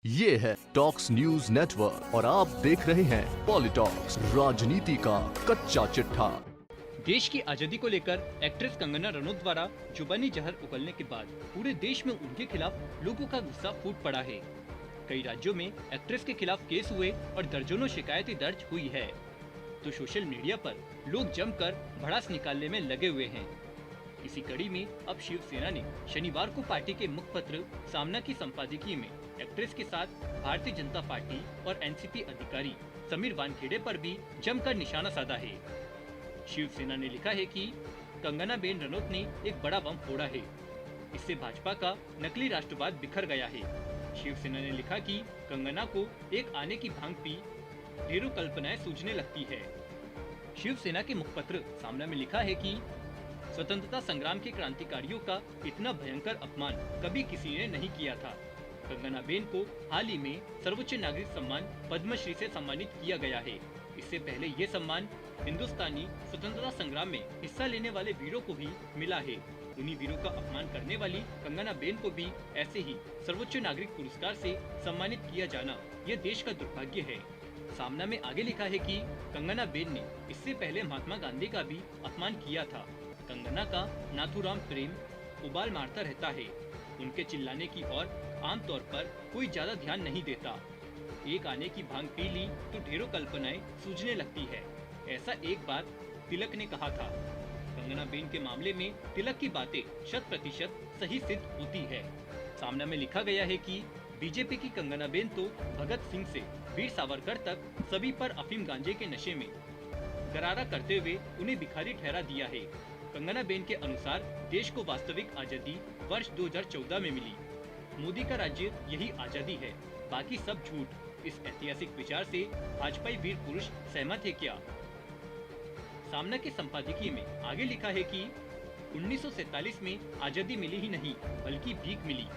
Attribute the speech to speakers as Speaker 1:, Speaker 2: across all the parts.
Speaker 1: ये है talks news network और आप देख रहे हैं पॉलिटॉक्स, राजनीति का कच्चा चिट्ठा।
Speaker 2: देश की आजादी को लेकर एक्ट्रेस कंगना रनौत द्वारा जुबानी जहर उगलने के बाद पूरे देश में उनके खिलाफ लोगों का गुस्सा फूट पड़ा है। कई राज्यों में एक्ट्रेस के खिलाफ केस हुए और दर्जनों शिकायतें दर्ज हुई है, तो सोशल मीडिया पर लोग जमकर भड़ास निकालने में लगे हुए हैं। इसी कड़ी में अब शिवसेना ने शनिवार को पार्टी के मुखपत्र सामना की संपादकीय में एक्ट्रेस के साथ भारतीय जनता पार्टी और एनसीपी अधिकारी समीर वानखेड़े पर भी जमकर निशाना साधा है। शिवसेना ने लिखा है कि कंगना बेन रनौत ने एक बड़ा बम फोड़ा है, इससे भाजपा का नकली राष्ट्रवाद बिखर गया है। शिवसेना ने लिखा कि कंगना को एक आने की भांग पी ढेरों कल्पनाएं सूझने लगती है। शिवसेना के मुखपत्र सामना में लिखा है कि स्वतंत्रता संग्राम के क्रांतिकारियों का इतना भयंकर अपमान कभी किसी ने नहीं किया था। कंगना बेन को हाल ही में सर्वोच्च नागरिक सम्मान पद्मश्री से सम्मानित किया गया है। इससे पहले ये सम्मान हिंदुस्तानी स्वतंत्रता संग्राम में हिस्सा लेने वाले वीरों को भी मिला है। उन्हीं वीरों का अपमान करने वाली कंगना बेन को भी ऐसे ही सर्वोच्च नागरिक पुरस्कार से सम्मानित किया जाना यह देश का दुर्भाग्य है। सामना में आगे लिखा है कि कंगना बेन ने इससे पहले महात्मा गांधी का भी अपमान किया था। कंगना का नाथूराम प्रेम उबाल मारता रहता है। उनके चिल्लाने की ओर आमतौर पर कोई ज्यादा ध्यान नहीं देता। एक आने की भांग पी ली तो ढेरों कल्पनाएं सूझने लगती है, ऐसा एक बार तिलक ने कहा था। कंगना बेन के मामले में तिलक की बातें 100% सही सिद्ध होती है। सामना में लिखा गया है कि बीजेपी की कंगना बेन तो भगत सिंह से वीर सावरकर तक सभी पर अफीम गांजे के नशे में गरारा करते हुए उन्हें भिखारी ठहरा दिया है। कंगना बेन के अनुसार देश को वास्तविक आजादी वर्ष 2014 में मिली। मोदी का राज्य यही आजादी है, बाकी सब झूठ। इस ऐतिहासिक विचार से भाजपाई वीर पुरुष सहमत है क्या? सामना के संपादकीय में आगे लिखा है कि 1947 में आजादी मिली ही नहीं बल्कि भीख मिली,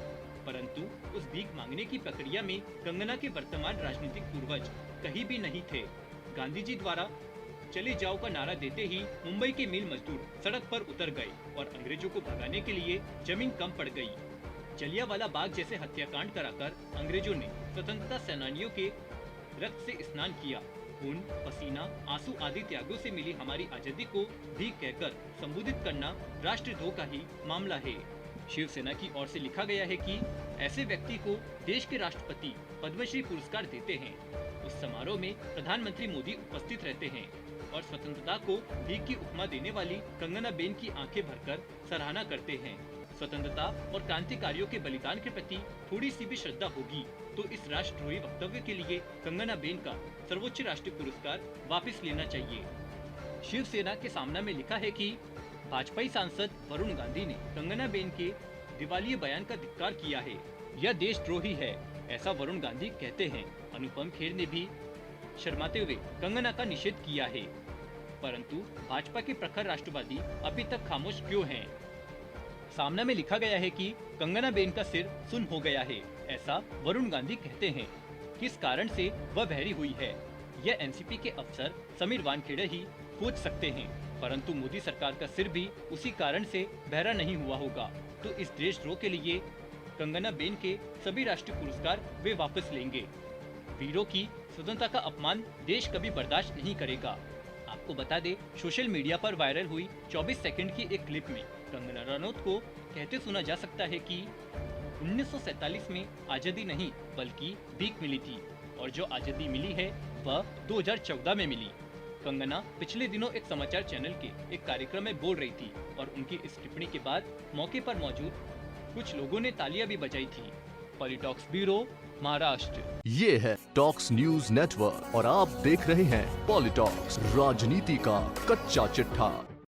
Speaker 2: परंतु उस भीख मांगने की प्रक्रिया में कंगना के वर्तमान राजनीतिक पूर्वज कहीं भी नहीं थे। गांधी जी द्वारा चले जाओ का नारा देते ही मुंबई के मिल मजदूर सड़क पर उतर गए और अंग्रेजों को भगाने के लिए जमीन कम पड़ गई। जलियांवाला बाग जैसे हत्याकांड कराकर अंग्रेजों ने स्वतंत्रता सेनानियों के रक्त से स्नान किया। खून, पसीना, आंसू आदि त्यागों से मिली हमारी आजादी को भीख कहकर संबोधित करना राष्ट्रद्रोह का ही मामला है। शिवसेना की ओर से लिखा गया है कि ऐसे व्यक्ति को देश के राष्ट्रपति पद्मश्री पुरस्कार देते हैं। उस समारोह में प्रधानमंत्री मोदी उपस्थित रहते हैं और स्वतंत्रता को भीख की उपमा देने वाली कंगना बेन की आंखें भरकर सराहना करते हैं। स्वतंत्रता और क्रांतिकारियों के बलिदान के प्रति थोड़ी सी भी श्रद्धा होगी तो इस राष्ट्रद्रोही वक्तव्य के लिए कंगना बेन का सर्वोच्च राष्ट्रीय पुरस्कार वापस लेना चाहिए। शिवसेना के सामना में लिखा है कि भाजपाई सांसद वरुण गांधी ने कंगना बेन के दिवालिये बयान का धिक्कार किया है। यह देशद्रोही है, ऐसा वरुण गांधी कहते हैं। अनुपम खेर ने भी शर्माते हुए कंगना का निषेध किया है, परंतु भाजपा के प्रखर राष्ट्रवादी अभी तक खामोश क्यों हैं? सामना में लिखा गया है कि कंगना बेन का सिर सुन्न हो गया है, ऐसा वरुण गांधी कहते हैं। किस कारण से वह बहरी हुई है, यह एनसीपी के अफसर समीर वानखेड़े ही पूछ सकते हैं, परंतु मोदी सरकार का सिर भी उसी कारण से बहरा नहीं हुआ होगा। तो इस देशद्रोह के लिए कंगना बेन के सभी राष्ट्रीय पुरस्कार वे वापस लेंगे। वीरों की स्वतंत्रता का अपमान देश कभी बर्दाश्त नहीं करेगा। आपको बता दे, सोशल मीडिया पर वायरल हुई 24 सेकंड की एक क्लिप में कंगना रनौत को कहते सुना जा सकता है कि 1947 में आजादी नहीं बल्कि भीख मिली थी और जो आजादी मिली है वह 2014 में मिली। कंगना पिछले दिनों एक समाचार चैनल के एक कार्यक्रम में बोल रही थी और उनकी इस टिप्पणी के बाद मौके पर मौजूद कुछ लोगों ने तालियां भी बजाई थी। पॉलिटॉक्स ब्यूरो, महाराष्ट्र।
Speaker 1: ये है टॉक्स न्यूज नेटवर्क और आप देख रहे हैं पॉलिटॉक्स, राजनीति का कच्चा चिट्ठा।